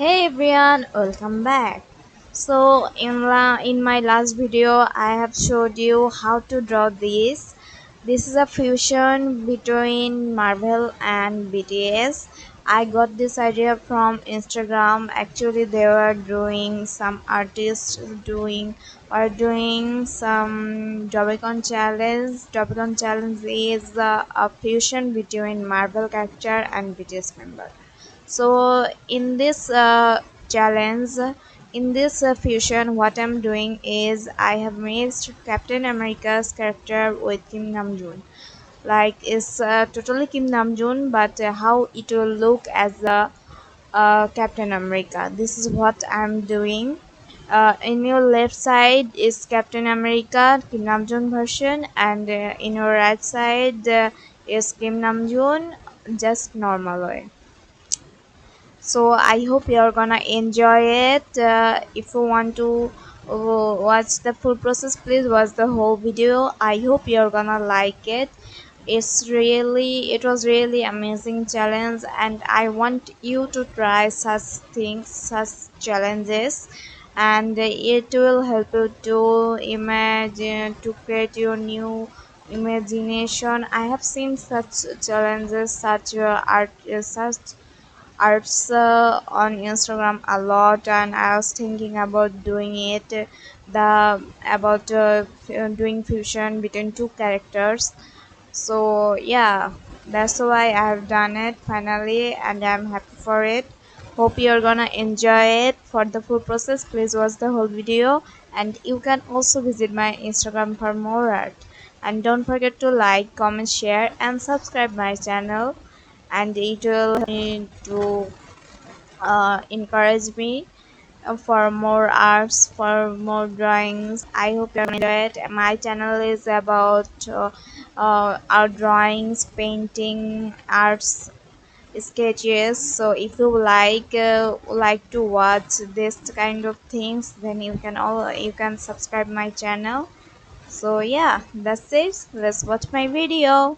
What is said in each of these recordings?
Hey everyone, welcome back. In my last video, I have showed you how to draw this. This is a fusion between Marvel and BTS. I got this idea from Instagram. Actually, they were doing some artists doing some Dropicon challenge. Dropicon challenge is a fusion between Marvel character and BTS member. So in this challenge, in this fusion, what I'm doing is I have mixed Captain America's character with Kim Namjoon. Like it's totally Kim Namjoon, but how it will look as a Captain America. This is what I'm doing. In your left side is Captain America Kim Namjoon version, and in your right side is Kim Namjoon, just normal way. So I hope you're gonna enjoy it. If you want to watch the full process, please watch the whole video. I hope you're gonna like it. It was really amazing challenge, and I want you to try such things, such challenges, and it will help you to imagine, to create your new imagination. I have seen such challenges, such such arts on Instagram a lot, and I was thinking about doing it. Doing fusion between two characters. So yeah, that's why I have done it finally, and I'm happy for it. Hope you're gonna enjoy it. For the full process, please watch the whole video, and you can also visit my Instagram for more art. And don't forget to like, comment, share, and subscribe my channel, and it will help me to encourage me for more arts, for more drawings. I hope you enjoy it. My channel is about art drawings, painting, arts, sketches. So if you like to watch this kind of things, then you can subscribe my channel. So yeah, that's it. Let's watch my video.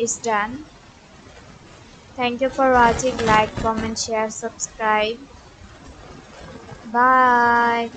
is done. Thank you for watching. Like, comment, share, subscribe. Bye.